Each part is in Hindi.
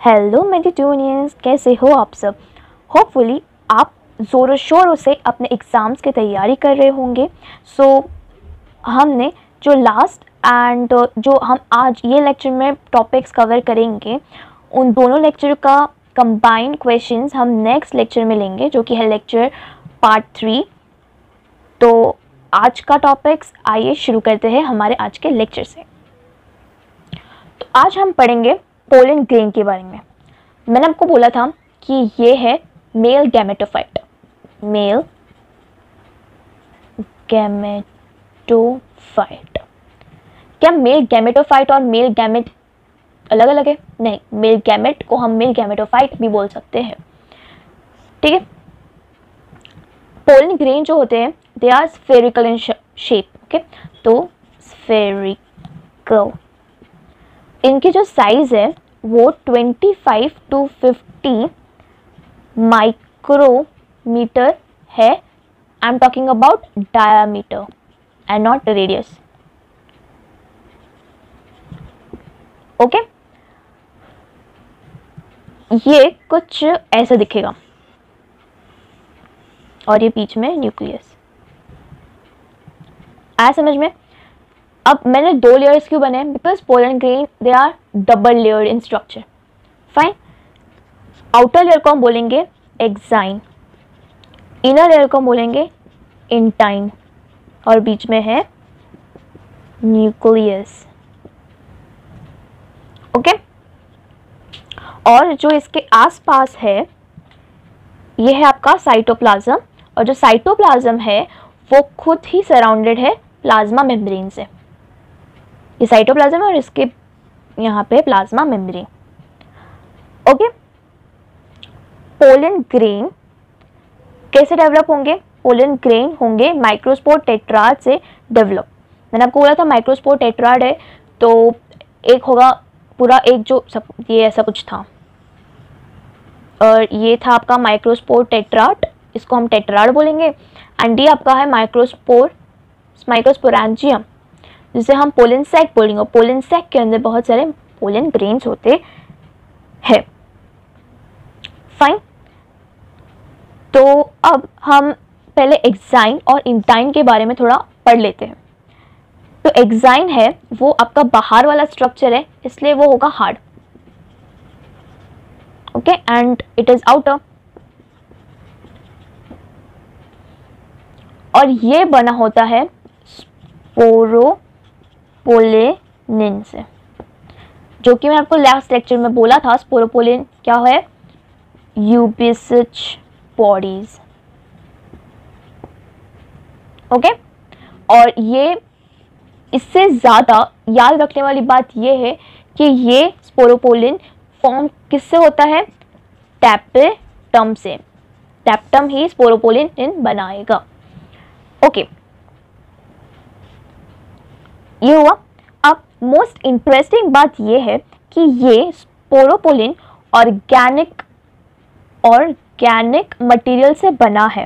हेलो मेडिट्यूनियंस, कैसे हो आप सब। होपफुली आप ज़ोरों शोरों से अपने एग्ज़ाम्स की तैयारी कर रहे होंगे। हमने जो लास्ट एंड जो हम आज ये लेक्चर में टॉपिक्स कवर करेंगे, उन दोनों लेक्चर का कंबाइंड क्वेश्चंस हम नेक्स्ट लेक्चर में लेंगे, जो कि है लेक्चर पार्ट 3। तो आज का टॉपिक्स आइए शुरू करते हैं हमारे आज के लेक्चर से। तो आज हम पढ़ेंगे पोलन ग्रेन के बारे में। मैंने आपको बोला था कि ये है मेल गैमेटोफाइट। Male gametophyte. क्या मेल गैमेटोफाइट और मेल गैमेट अलग अलग है? नहीं, मेल गैमेट को हम मेल गैमेटोफाइट भी बोल सकते हैं। ठीक है। पोलन ग्रेन जो होते हैं they are spherical in shape. Okay, तो स्फेरिकल, इनकी जो साइज है वो 25 to 50 माइक्रोमीटर है। I am talking about diameter and not radius. Okay, ये कुछ ऐसा दिखेगा और ये बीच में न्यूक्लियस। आया समझ में? अब मैंने 2 लेयर्स क्यों बने? Because pollen grain they are double layered in structure. Fine. Outer layer को हम बोलेंगे एक्साइन, इनर लेयर को हम बोलेंगे इंटाइन, और बीच में है न्यूक्लियस। ओके, और जो इसके आसपास है ये है आपका साइटोप्लाज्म, और जो साइटोप्लाज्म है वो खुद ही सराउंडेड है प्लाज्मा मेम्ब्रेन से। ये साइटोप्लाज्म है और इसके यहाँ पे plasma membrane. Okay, pollen grain कैसे डेवलप होंगे? पोलन ग्रेन होंगे माइक्रोस्पोर टेट्राड से डेवलप। मैंने आपको बोला था माइक्रोस्पोर टेट्राड है, तो एक होगा पूरा एक जो सब ये ऐसा कुछ था, और ये था आपका माइक्रोस्पोर टेट्राड, इसको हम टेट्राड बोलेंगे। एंड ये आपका है माइक्रोस्पोरेंजियम, जिसे हम पोलन सैक बोलेंगे। पोलन सैक के अंदर बहुत सारे पोलन ग्रेन्स होते हैं। फाइन। तो अब हम पहले एक्साइन और इंटाइन के बारे में थोड़ा पढ़ लेते हैं। तो एक्साइन है वो आपका बाहर वाला स्ट्रक्चर है, इसलिए वो होगा hard. Okay, and it is outer. और ये बना होता है स्पोरोपोलेनिन से, जो कि मैं आपको लास्ट लेक्चर में बोला था। स्पोरोपोलिन क्या है? यूबिसिच बॉडीज। ओके, और ये इससे ज़्यादा याद रखने वाली बात ये है कि ये स्पोरोपोलिन फॉर्म किससे होता है? टैपेटम से। टैपेटम ही स्पोरोपोलिन बनाएगा। ओके, ये हुआ। अब मोस्ट इंटरेस्टिंग बात ये है कि ये स्पोरोपोलिन ऑर्गेनिक मटेरियल से बना है।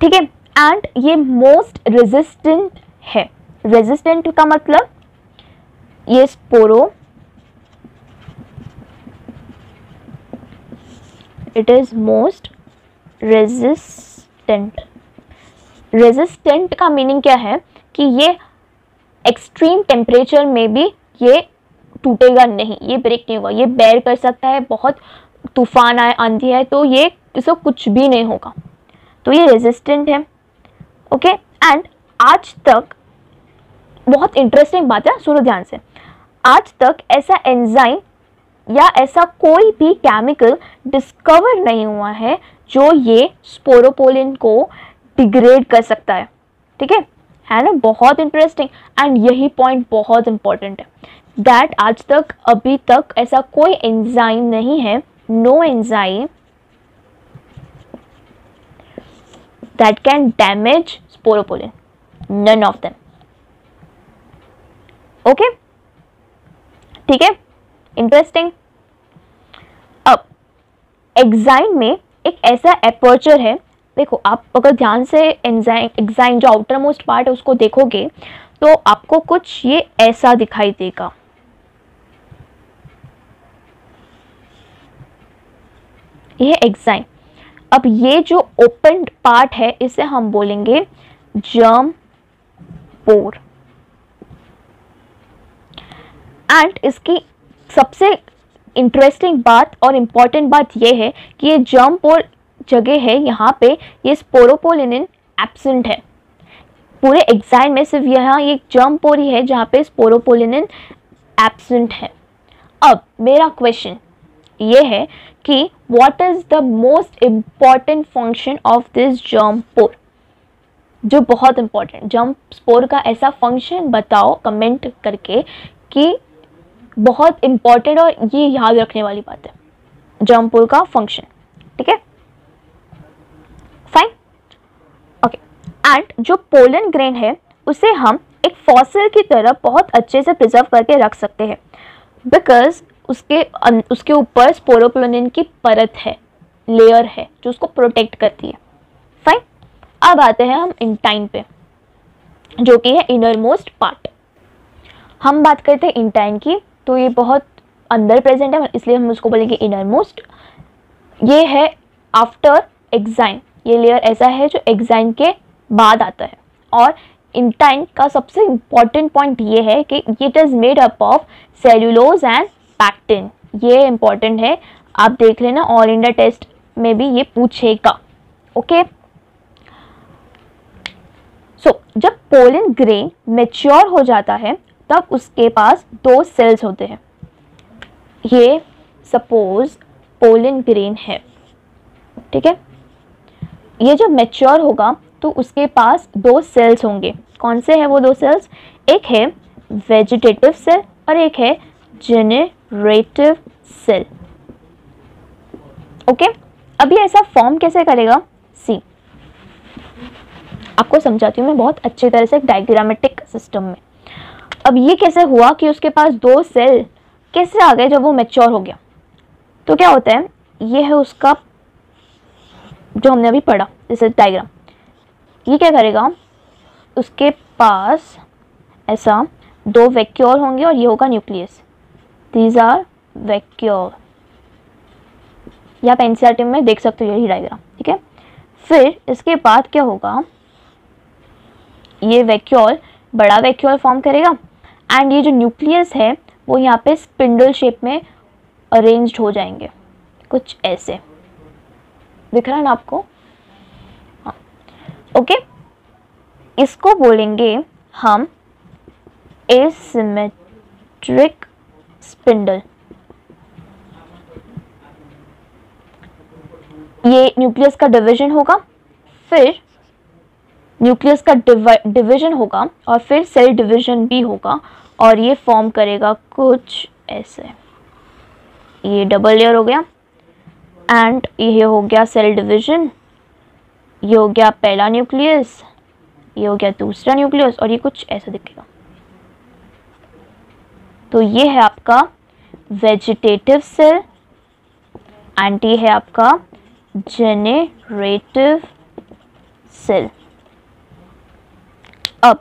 ठीक है, एंड ये मोस्ट रेजिस्टेंट है। रेजिस्टेंट का मतलब ये it is most resistant. Resistant का मीनिंग क्या है कि ये एक्सट्रीम टेम्परेचर में भी ये टूटेगा नहीं, ये ब्रेक नहीं होगा, ये बेयर कर सकता है। बहुत तूफान आए, आंधी है, तो ये इसको कुछ भी नहीं होगा, तो ये रेजिस्टेंट है। ओके, एंड आज तक बहुत इंटरेस्टिंग बात है, सुनो ध्यान से। आज तक ऐसा एंजाइम या ऐसा कोई भी केमिकल डिस्कवर नहीं हुआ है जो ये स्पोरोपोलिन को डिग्रेड कर सकता है। ठीक है ना? बहुत इंटरेस्टिंग। एंड यही पॉइंट बहुत इंपॉर्टेंट है, दैट आज तक अभी तक ऐसा कोई एंजाइम नहीं है, no enzyme that can damage sporopollenin, none of them. Okay, ठीक है, इंटरेस्टिंग। अब एक्साइन में एक ऐसा एपर्चर है, देखो आप अगर ध्यान से एक्साइन जो आउटर मोस्ट पार्ट है उसको देखोगे तो आपको कुछ ये ऐसा दिखाई देगा। ये है एक्साइन। अब ये जो ओपन पार्ट है इसे हम बोलेंगे जर्म पोर। एंड इसकी सबसे इंटरेस्टिंग बात और इम्पॉर्टेंट बात यह है कि ये जर्म पोर जगह है, यहाँ पे ये स्पोरोपोलिनिन एब्सेंट है। पूरे एक्साइन में सिर्फ यहाँ ये जर्म पोर ही है जहाँ पे स्पोरोपोलिनिन एब्सेंट है। अब मेरा क्वेश्चन ये है कि what is the most important function of this germ pore, जो बहुत इंपॉर्टेंट जर्म स्पोर का ऐसा फंक्शन बताओ कमेंट करके कि बहुत इंपॉर्टेंट और ये याद रखने वाली बात है, जर्म पोर का फंक्शन। ठीक है, फाइन, ओके। एंड जो पोलन ग्रेन है उसे हम एक फॉसिल की तरह बहुत अच्छे से प्रिजर्व करके रख सकते हैं, बिकॉज उसके ऊपर स्पोरोपोलिनिन की परत है, लेयर है जो उसको प्रोटेक्ट करती है। फाइन, अब आते हैं हम इंटाइन पे, जो कि है इनर मोस्ट पार्ट। हम बात करते हैं इंटाइन की, तो ये बहुत अंदर प्रेजेंट है इसलिए हम उसको बोलेंगे इनर मोस्ट। ये है आफ्टर एक्साइन, ये लेयर ऐसा है जो एक्साइन के बाद आता है। और इंटाइन का सबसे इम्पॉर्टेंट पॉइंट ये है कि it is made up of cellulose and pectin. ये इम्पॉर्टेंट है, आप देख लेना, ऑल इंडिया टेस्ट में भी ये पूछेगा। ओके, सो जब पोलन ग्रेन मैच्योर हो जाता है तब उसके पास 2 सेल्स होते हैं। ये सपोज पोलन ग्रेन है, ठीक है, ये जब मैच्योर होगा तो उसके पास 2 सेल्स होंगे। कौन से हैं वो 2 सेल्स? एक है वेजिटेटिव सेल और एक है जेनरेटिव सेल। ओके, अभी ऐसा फॉर्म कैसे करेगा? सी, आपको समझाती हूँ मैं बहुत अच्छी तरह से डायग्रामेटिक सिस्टम में। अब ये कैसे हुआ कि उसके पास 2 सेल कैसे आ गए जब वो मैच्योर हो गया? तो क्या होता है, ये है उसका जो हमने अभी पढ़ा जैसे डायग्राम। ये क्या करेगा, उसके पास ऐसा 2 वैक्यूल होंगे और ये होगा न्यूक्लियस। दीज आर वैक्यूल, या आप एनसीईआरटी में देख सकते हो यही डायग्राम। ठीक है, फिर इसके बाद क्या होगा, ये वैक्यूल बड़ा वैक्यूल फॉर्म करेगा एंड ये जो न्यूक्लियस है वो यहाँ पे स्पिंडल शेप में अरेंज्ड हो जाएंगे, कुछ ऐसे दिख रहा है ना आपको? हाँ, ओके, इसको बोलेंगे हम एसिमेट्रिक स्पिंडल। ये न्यूक्लियस का डिवीजन होगा, फिर न्यूक्लियस का डिवीजन होगा और फिर सेल डिवीजन भी होगा और ये फॉर्म करेगा कुछ ऐसे। ये डबल लेयर हो गया एंड ये हो गया सेल डिवीजन, ये हो गया पहला न्यूक्लियस, ये हो गया दूसरा न्यूक्लियस और ये कुछ ऐसा दिखेगा। तो ये है आपका वेजिटेटिव सेल एंड ये है आपका जेनरेटिव सेल। अब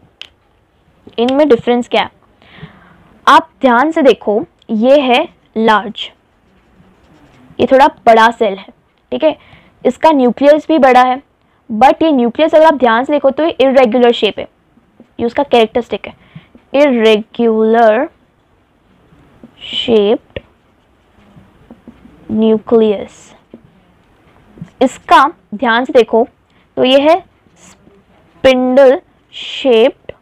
इनमें डिफरेंस क्या है, आप ध्यान से देखो, ये है लार्ज, ये थोड़ा बड़ा सेल है। ठीक है, इसका न्यूक्लियस भी बड़ा है, बट ये न्यूक्लियस अगर आप ध्यान से देखो तो ये इरेगुलर शेप है, ये उसका कैरेक्टरिस्टिक है, इरेगुलर शेप्ड न्यूक्लियस। इसका ध्यान से देखो तो ये है स्पिंडल शेप्ड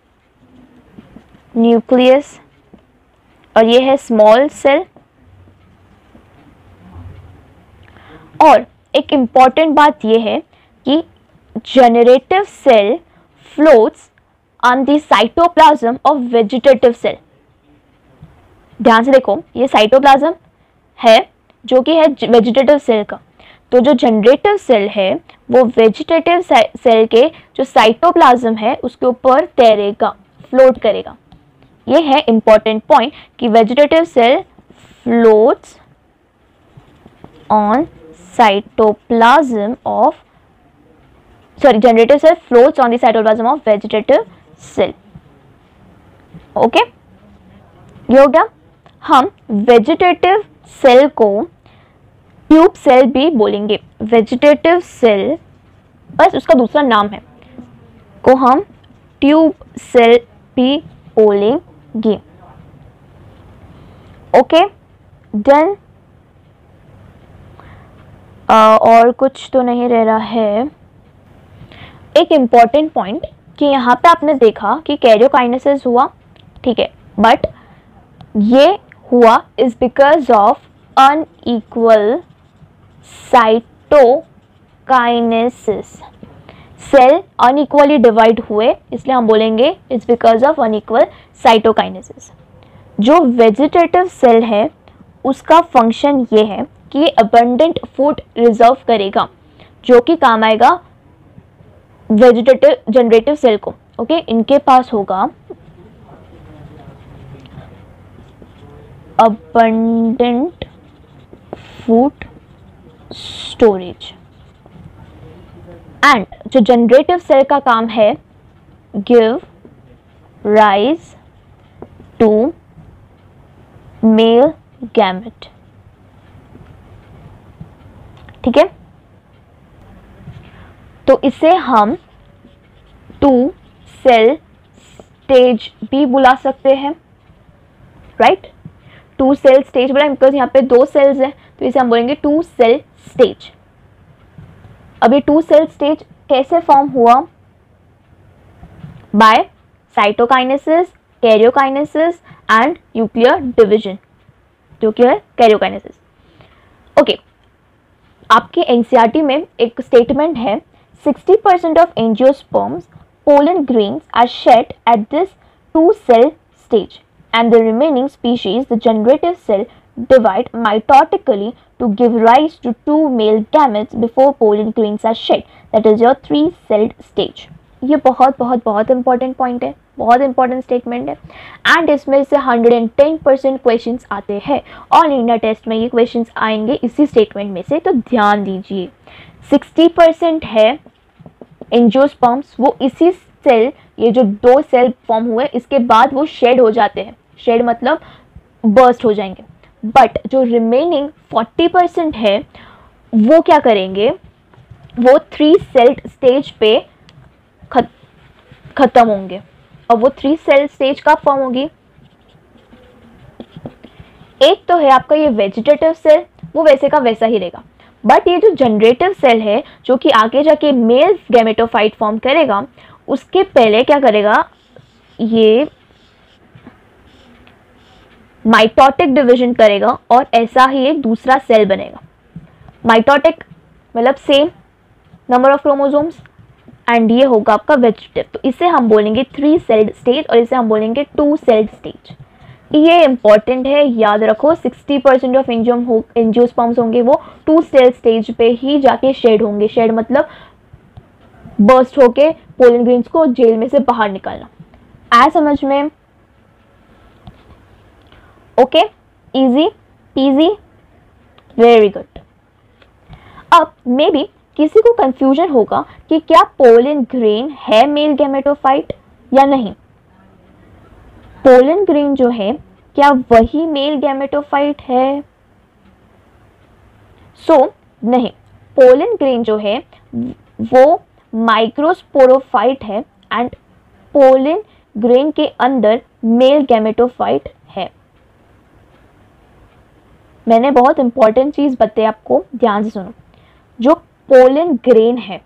न्यूक्लियस और ये है स्मॉल सेल। और एक इम्पॉर्टेंट बात ये है कि generative cell floats on the cytoplasm of vegetative cell. ध्यान से देखो, ये साइटोप्लाज्म है जो कि है वेजिटेटिव सेल का, तो जो जनरेटिव सेल है वो वेजिटेटिव सेल के जो साइटोप्लाज्म है उसके ऊपर तैरेगा, फ्लोट करेगा। ये है इम्पॉर्टेंट पॉइंट कि vegetative cell floats on cytoplasm of generative cell floats on the cytoplasm of vegetative cell. Okay, ये हो गया। हम वेजिटेटिव सेल को ट्यूब सेल भी बोलेंगे, वेजिटेटिव सेल बस उसका दूसरा नाम है, को हम ट्यूब सेल भी बोलेंगे। Okay done. और कुछ तो नहीं रह रहा है। एक इम्पॉर्टेंट पॉइंट कि यहाँ पे आपने देखा कि कैरियोकाइनेसिस हुआ, ठीक है, बट ये हुआ is because of unequal cytokinesis. Cell unequally divide हुए, इसलिए हम बोलेंगे it's because of unequal cytokinesis. जो वेजिटेटिव सेल है उसका फंक्शन ये है कि ये अबंडेंट फूड रिजर्व करेगा, जो कि काम आएगा वेजिटेटिव जनरेटिव सेल को। ओके इनके पास होगा अबंडेंट फूड स्टोरेज। एंड जो जनरेटिव सेल का काम है give rise to male gamete. ठीक है, तो इसे हम टू सेल स्टेज भी बुला सकते हैं, राइट। टू सेल स्टेज बोला बिकॉज यहाँ पे दो सेल्स है, तो इसे हम बोलेंगे टू सेल स्टेज। अब ये टू सेल स्टेज कैसे फॉर्म हुआ? By cytokinesis, karyokinesis and nuclear division, जो कि है कैरियोकाइनेसिस। ओके, आपके एनसीईआरटी में एक स्टेटमेंट है 60% of angiosperms pollen grains are shed at this two cell stage, and the remaining species, the generative cell, divide mitotically to give rise to two male gametes before pollen grains are shed. That is your three celled stage. ये बहुत बहुत बहुत इंपॉर्टेंट पॉइंट है, बहुत इंपॉर्टेंट स्टेटमेंट है एंड इसमें से 110% क्वेश्चंस आते हैं। ऑल इंडिया टेस्ट में ये क्वेश्चंस आएंगे इसी स्टेटमेंट में से, तो ध्यान दीजिए। 60% है एंजियोस्पर्म्स, वो इसी सेल, ये जो दो सेल फॉर्म हुए इसके बाद वो शेड हो जाते हैं, शेड मतलब बर्स्ट हो जाएंगे। बट जो रिमेनिंग 40% है वो क्या करेंगे, वो थ्री सेल्ड स्टेज पे खत्म होंगे। और वो थ्री सेल स्टेज कब फॉर्म होगी? एक तो है आपका ये वेजिटेटिव सेल, वो वैसे का वैसा ही रहेगा, बट ये जो जनरेटिव सेल है जो कि आगे जाके मेल गैमेटोफाइट फॉर्म करेगा, उसके पहले क्या करेगा, ये माइटोटिक डिवीजन करेगा और ऐसा ही एक दूसरा सेल बनेगा। माइटोटिक मतलब same number of chromosomes and ये होगा आपका वेजिटेटिव, तो इसे हम बोलेंगे थ्री सेल्ड स्टेज और इसे हम बोलेंगे टू सेल्ड स्टेज। ये इंपॉर्टेंट है, याद रखो। 60% ऑफ एंजियोस्पर्म्स होंगे वो टू सेल स्टेज पे ही जाके शेड होंगे। शेड मतलब बर्स्ट होके पोलन ग्रेन्स को जेल में से बाहर निकालना। आया समझ में? Okay, easy PG, very good. अब मे बी किसी को कंफ्यूजन होगा कि क्या पोलन ग्रेन है मेल गैमेटोफाइट या नहीं। पोलन ग्रेन जो है क्या वही मेल गैमेटोफाइट है? नहीं, पोलन ग्रेन जो है वो माइक्रोस्पोरोफाइट है एंड पोलन ग्रेन के अंदर मेल गैमेटोफाइट है। मैंने बहुत इंपॉर्टेंट चीज बताई आपको, ध्यान से सुनो। जो पोलन ग्रेन है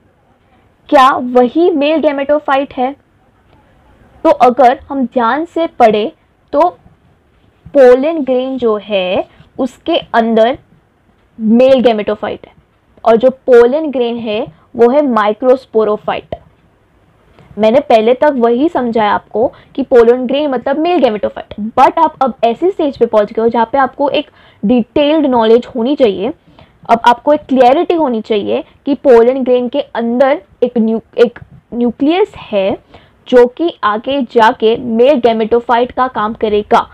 क्या वही मेल गैमेटोफाइट है? तो अगर हम ध्यान से पढ़े तो पोलन ग्रेन जो है उसके अंदर मेल गैमेटोफाइट है और जो पोलन ग्रेन है वो है माइक्रोस्पोरोफाइट। मैंने पहले तक वही समझाया आपको कि पोलन ग्रेन मतलब मेल गैमेटोफाइट, बट आप अब ऐसी स्टेज पे पहुंच गए हो जहाँ पे आपको एक डिटेल्ड नॉलेज होनी चाहिए। अब आपको एक क्लैरिटी होनी चाहिए कि पोलन ग्रेन के अंदर एक न्यूक्लियस है जो कि आगे जाके मेल गैमेटोफाइट का काम करेगा।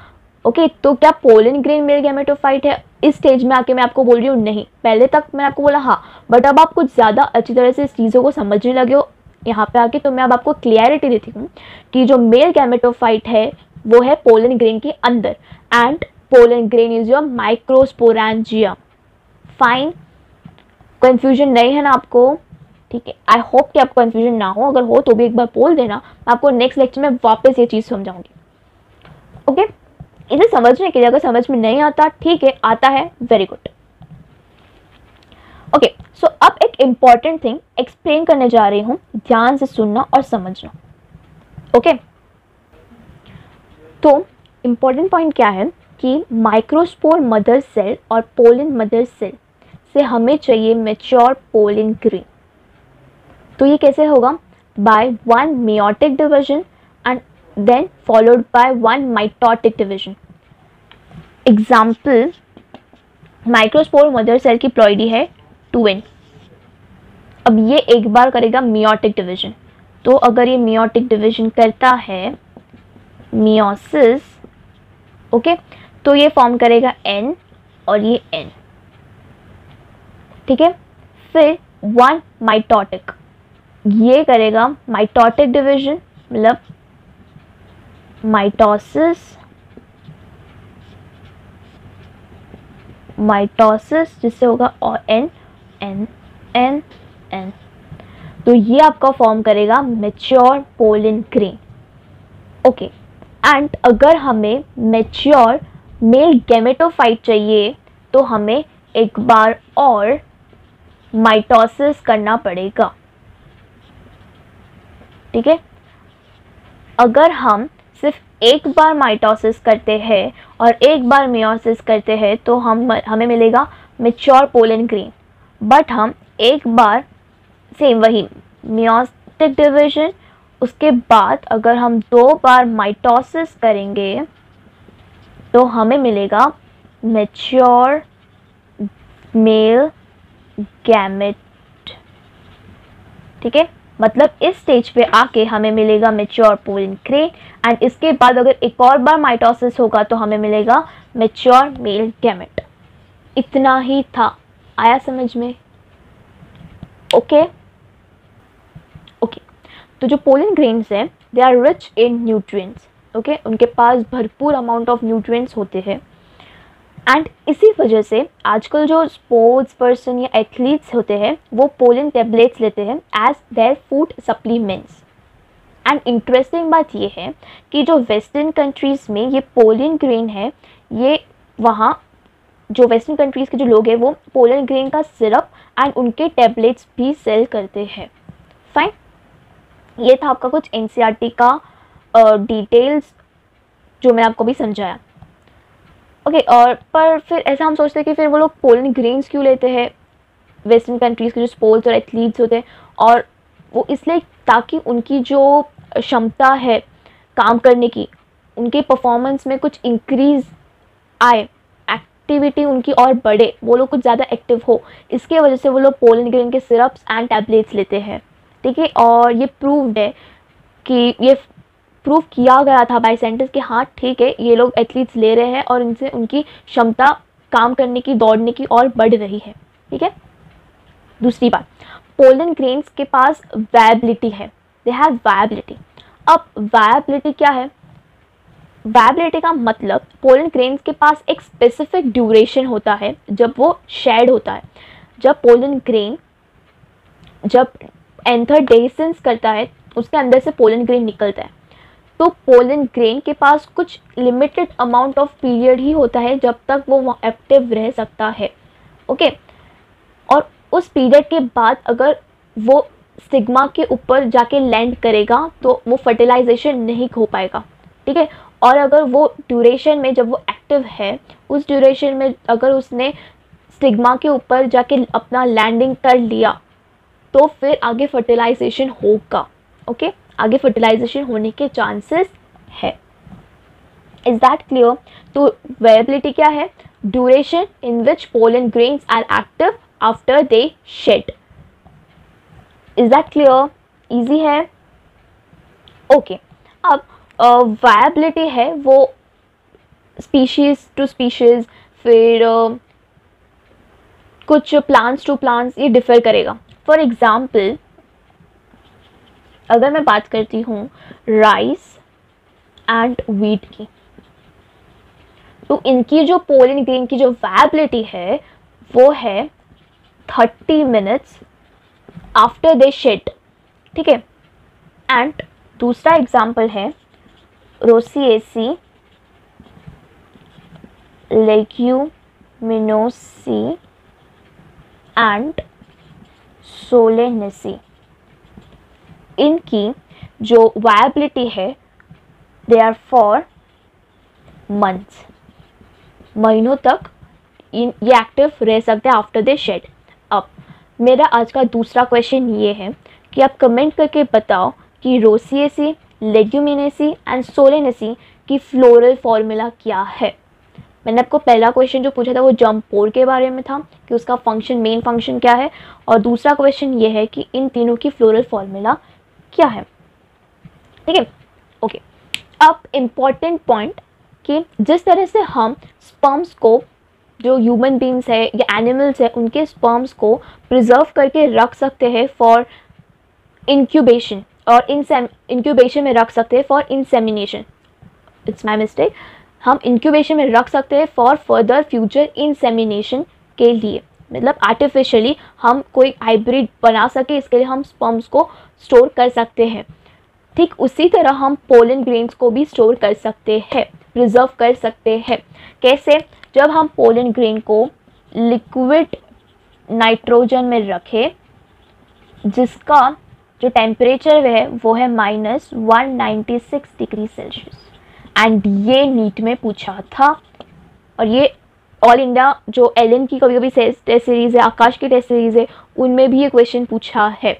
ओके, तो क्या पोलन ग्रेन मेल गैमेटोफाइट है? इस स्टेज में आके मैं आपको बोल रही हूँ नहीं। पहले तक मैंने आपको बोला हाँ, बट अब आप कुछ ज़्यादा अच्छी तरह से इस चीज़ों को समझने लगे हो यहाँ पे आके, तो मैं अब आपको क्लियरिटी देती हूँ कि जो मेल गैमेटोफाइट है वो है पोलन ग्रेन के अंदर and pollen grain is your microsporangium. Fine. Confusion नहीं है ना आपको? ठीक है, आई होप कि आपको कन्फ्यूजन ना हो, अगर हो तो भी एक बार बोल देना, मैं आपको नेक्स्ट लेक्चर में वापस ये चीज़ समझाऊंगी। ओके, इसे समझने के लिए अगर समझ में नहीं आता ठीक है, आता है वेरी गुड। ओके, सो अब एक इम्पॉर्टेंट थिंग एक्सप्लेन करने जा रही हूँ, ध्यान से सुनना और समझना। ओके, तो इम्पॉर्टेंट पॉइंट क्या है कि माइक्रोस्पोर मदर सेल और पोलन मदर सेल से हमें चाहिए मेच्योर पोलन ग्रेन। तो ये कैसे होगा? By one meiotic division and then followed by one mitotic division. Example, microspore mother cell की प्लॉइडी है 2n। अब ये एक बार करेगा मेयोटिक डिवीजन, तो अगर ये मेयोटिक डिवीजन करता है मियोसिस, ओके, तो ये फॉर्म करेगा n और ये n, ठीक है। फिर वन माइटोटिक, ये करेगा माइटोटिक डिवीजन, मतलब माइटोसिस जिससे होगा और n n n n, तो ये आपका फॉर्म करेगा mature pollen grain. Okay, and अगर हमें मेच्योर मेल गैमेटोफाइट चाहिए तो हमें एक बार और माइटोसिस करना पड़ेगा, ठीक है। अगर हम सिर्फ एक बार माइटोसिस करते हैं और एक बार मियोसिस करते हैं तो हमें मिलेगा मेच्योर पोलन ग्रेन, बट हम एक बार सेम वही मियोटिक डिवीजन, उसके बाद अगर हम 2 बार माइटोसिस करेंगे तो हमें मिलेगा मेच्योर मेल गैमेट, ठीक है। मतलब इस स्टेज पे आके हमें मिलेगा मेच्योर पोलन ग्रेन, एंड इसके बाद अगर एक और बार माइटोसिस होगा तो हमें मिलेगा मेच्योर मेल गैमेट। इतना ही था, आया समझ में? ओके ओके, तो जो पोलन ग्रेन्स हैं they are rich in nutrients, okay, उनके पास भरपूर अमाउंट ऑफ न्यूट्रिएंट्स होते हैं, एंड इसी वजह से आजकल जो स्पोर्ट्स पर्सन या एथलीट्स होते हैं वो पोलन टेबलेट्स लेते हैं as their food supplements. And interesting बात ये है कि जो वेस्टर्न कंट्रीज़ में ये पोलन ग्रेन है, ये वहाँ जो वेस्टर्न कंट्रीज़ के जो लोग हैं वो पोलन ग्रेन का सिरप एंड उनके टेबलेट्स भी सेल करते हैं। फाइन, ये था आपका कुछ एनसीईआरटी का डिटेल्स जो मैंने आपको भी समझाया। ओके, और पर फिर ऐसा हम सोचते हैं कि फिर वो लोग पोलन ग्रेन्स क्यों लेते हैं वेस्टर्न कंट्रीज़ के जो स्पोर्ट्स और एथलीट्स होते हैं, और वो इसलिए ताकि उनकी जो क्षमता है काम करने की, उनके परफॉर्मेंस में कुछ इंक्रीज़ आए, एक्टिविटी उनकी और बढ़े, वो लोग कुछ ज़्यादा एक्टिव हो, इसके वजह से वो लोग पोलन ग्रेन के सिरप्स एंड टैबलेट्स लेते हैं, ठीक है। और ये प्रूव्ड है कि ये प्रूव किया गया था बाय साइंटिस्ट कि हाँ ठीक है, ये लोग एथलीट्स ले रहे हैं और इनसे उनकी क्षमता काम करने की, दौड़ने की और बढ़ रही है, ठीक है। दूसरी बात, पोलन ग्रेन्स के पास वायबिलिटी है, दे हैव वायबिलिटी। अब वायबिलिटी क्या है? वायबिलिटी का मतलब पोलन ग्रेन्स के पास एक स्पेसिफिक ड्यूरेशन होता है जब वो शेड होता है। जब पोलन ग्रेन जब एंथर डेसेंस करता है, उसके अंदर से पोलन ग्रेन निकलता है, तो पोलन ग्रेन के पास कुछ लिमिटेड अमाउंट ऑफ पीरियड ही होता है जब तक वो एक्टिव रह सकता है, ओके। और उस पीरियड के बाद अगर वो स्टिग्मा के ऊपर जाके लैंड करेगा तो वो फर्टिलाइजेशन नहीं हो पाएगा, ठीक है। और अगर वो ड्यूरेशन में जब वो एक्टिव है, उस ड्यूरेशन में अगर उसने स्टिग्मा के ऊपर जाके अपना लैंडिंग कर लिया तो फिर आगे फर्टिलाइजेशन होगा, ओके, आगे फर्टिलाइजेशन होने के चांसेस है। Is that clear? तो वेरिएबिलिटी क्या है? Duration in which pollen grains are active after they shed. Is that clear? Easy है? ओके, अब वायबिलिटी है वो स्पीशीज टू स्पीशीज, फिर कुछ प्लांट्स टू प्लांट्स ये डिफर करेगा। फॉर एग्जाम्पल, अगर मैं बात करती हूँ राइस एंड वीट की, तो इनकी जो पोलन ग्रेन की जो वायबिलिटी है वो है 30 minutes after they shed, ठीक है। एंड दूसरा एग्जाम्पल है रोसिएसी लेग्यूमिनोसी एंड सोलेनेसी। इनकी जो वायबिलिटी है दे आर फॉर मंथ्स, महीनों तक ये एक्टिव रह सकते हैं आफ्टर दे शेड। अब मेरा आज का दूसरा क्वेश्चन ये है कि आप कमेंट करके बताओ कि रोसिएसी, लेग्यूमिनेसी एंड सोलेनेसी की फ्लोरल फॉर्मूला क्या है। मैंने आपको पहला क्वेश्चन जो पूछा था वो जम्पोर के बारे में था कि उसका फंक्शन, मेन फंक्शन क्या है, और दूसरा क्वेश्चन ये है कि इन तीनों की फ्लोरल फॉर्मूला क्या है, ठीक है। ओके, अब इम्पॉर्टेंट पॉइंट कि जिस तरह से हम स्पर्म्स को, जो ह्यूमन बींग्स है या एनिमल्स है, उनके स्पर्म्स को प्रिजर्व करके रख सकते हैं फॉर इंक्यूबेशन, और इंक्यूबेशन में रख सकते हैं for insemination, it's my mistake, हम इंक्यूबेशन में रख सकते हैं फॉर फर्दर फ्यूचर इंसेमिनेशन के लिए, मतलब आर्टिफिशियली हम कोई हाइब्रिड बना सके, इसके लिए हम स्पर्म्स को स्टोर कर सकते हैं। ठीक उसी तरह हम पोलन ग्रेन्स को भी स्टोर कर सकते हैं, प्रिजर्व कर सकते हैं। कैसे? जब हम पोलन ग्रेन को लिक्विड नाइट्रोजन में रखें जिसका जो टेम्परेचर है वो है -196 डिग्री सेल्सियस, एंड ये नीट में पूछा था, और ये ऑल इंडिया जो एलन की कभी कभी टेस्ट सीरीज़ है, आकाश की टेस्ट सीरीज़ है, उनमें भी ये क्वेश्चन पूछा है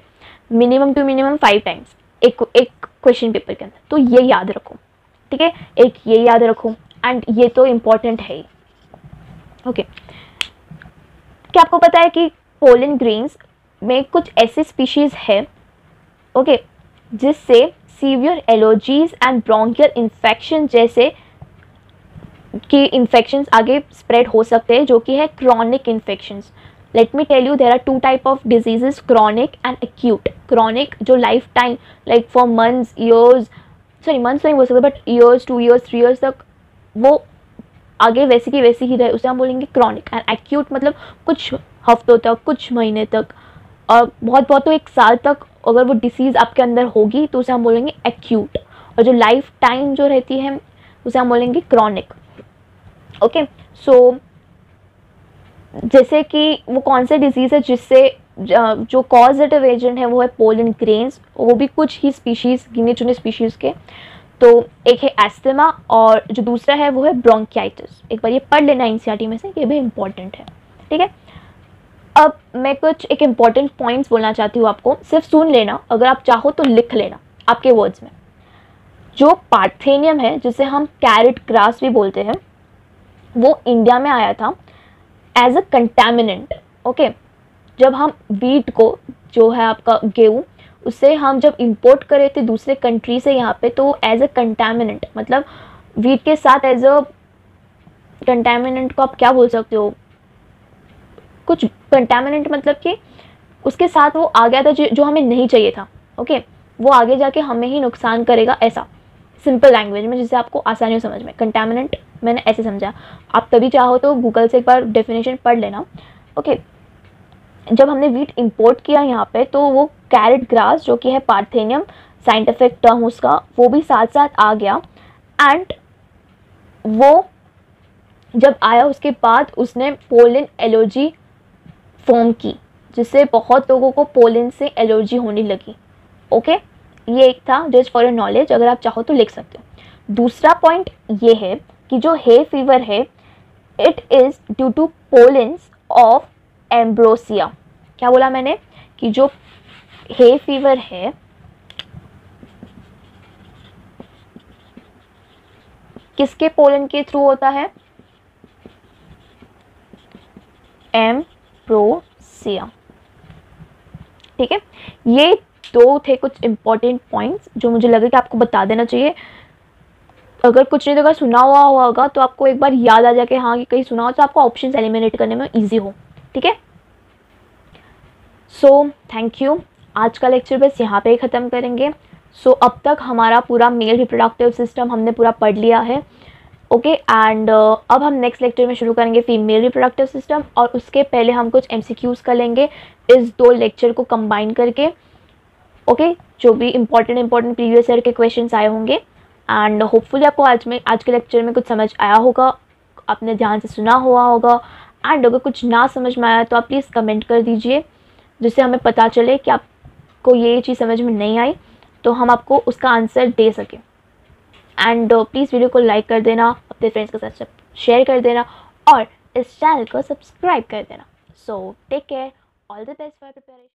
मिनिमम टू मिनिमम 5 टाइम्स एक क्वेश्चन पेपर के अंदर। तो ये याद रखो, ठीक है, एक ये याद रखो, एंड ये तो इम्पॉर्टेंट है ही। ओके, क्या आपको पता है कि पोलन ग्रेन्स में कुछ ऐसे स्पीशीज़ है, ओके, जिससे severe allergies and bronchial infection जैसे कि इन्फेक्शंस आगे स्प्रेड हो सकते हैं, जो कि है chronic infections. Let me tell you, there are 2 type of diseases, chronic and acute. Chronic जो life time, like for months, years, sorry months नहीं बोल सकते, बट ईयर्स, 2 ईयर्स, 3 ईयर्स तक वो आगे वैसी की वैसी ही रहे, उसे हम बोलेंगे क्रॉनिक। एंड एक्यूट मतलब कुछ हफ्तों तक, कुछ महीने तक, और बहुत तो 1 साल तक अगर वो डिसीज़ आपके अंदर होगी तो उसे हम बोलेंगे एक्यूट, और जो लाइफ टाइम जो रहती है उसे हम बोलेंगे क्रॉनिक। ओके, सो जैसे कि वो कौन से डिजीज़ है जिससे जो कॉजेटिव एजेंट है वो है पोलन ग्रेन्स, वो भी कुछ ही स्पीशीज़, गिने चुने स्पीशीज़ के। तो एक है एस्थमा, और जो दूसरा है वो है ब्रोंकियाइटिस। एक बार ये पढ़ लेना एनसीईआरटी में से, ये भी इम्पॉर्टेंट है, ठीक है। अब मैं कुछ एक इम्पॉर्टेंट पॉइंट्स बोलना चाहती हूँ आपको, सिर्फ सुन लेना, अगर आप चाहो तो लिख लेना आपके वर्ड्स में। जो पार्थेनियम है, जिसे हम कैरेट ग्रास भी बोलते हैं, वो इंडिया में आया था एज अ कंटामिनेंट। ओके, जब हम वीट को, जो है आपका गेहूँ, उसे हम जब इंपोर्ट करे थे दूसरे कंट्री से यहाँ पे, तो एज अ कंटामिनेंट, मतलब वीट के साथ एज अ कंटामिनेंट को आप क्या बोल सकते हो, कुछ कंटामिनेंट मतलब कि उसके साथ वो आ गया था जो हमें नहीं चाहिए था। ओके, वो आगे जाके हमें ही नुकसान करेगा, ऐसा सिंपल लैंग्वेज में जिससे आपको आसानी हो समझ में। कंटामिनेंट मैंने ऐसे समझा, आप तभी चाहो तो गूगल से एक बार डेफिनेशन पढ़ लेना। ओके, जब हमने वीट इंपोर्ट किया यहाँ पे, तो वो कैरेट ग्रास, जो कि है पार्थेनियम साइंटिफिक टर्म उसका, वो भी साथ साथ आ गया। एंड वो जब आया उसके बाद उसने पोलन एलर्जी फॉर्म की, जिससे बहुत लोगों को पोलन से एलर्जी होने लगी। ओके, ये एक था, जस्ट फॉर योर नॉलेज, अगर आप चाहो तो लिख सकते हो। दूसरा पॉइंट ये है कि जो हे फीवर है, it is due to pollens of Ambrosia. क्या बोला मैंने? कि जो हे फीवर है किसके पोलन के थ्रू होता है? एम्ब्रोसिया, ठीक है। ये 2 थे कुछ इंपॉर्टेंट पॉइंट्स जो मुझे लगे कि आपको बता देना चाहिए। अगर कुछ नहीं तो अगर सुना हुआ होगा तो आपको एक बार याद आ जाए कि हाँ, कि कहीं सुना हो, तो आपको ऑप्शंस एलिमिनेट करने में इजी हो, ठीक है। सो थैंक यू, आज का लेक्चर बस यहाँ पे ही ख़त्म करेंगे। सो अब तक हमारा पूरा मेल रिप्रोडक्टिव सिस्टम हमने पूरा पढ़ लिया है। ओके एंड अब हम नेक्स्ट लेक्चर में शुरू करेंगे फीमेल रिप्रोडक्टिव सिस्टम, और उसके पहले हम कुछ MCQs कर लेंगे इस 2 लेक्चर को कंबाइन करके। ओके, जो भी इंपॉर्टेंट प्रीवियस ईयर के क्वेश्चंस आए होंगे, एंड होपफुली आपको आज के लेक्चर में कुछ समझ आया होगा, आपने ध्यान से सुना हुआ होगा। एंड अगर कुछ ना समझ में आया तो आप प्लीज़ कमेंट कर दीजिए, जिससे हमें पता चले कि आपको ये चीज़ समझ में नहीं आई, तो हम आपको उसका आंसर दे सकें। एंड प्लीज़ वीडियो को लाइक कर देना, अपने फ्रेंड्स के साथ शेयर कर देना, और इस चैनल को सब्सक्राइब कर देना। So take care, all the best for preparation.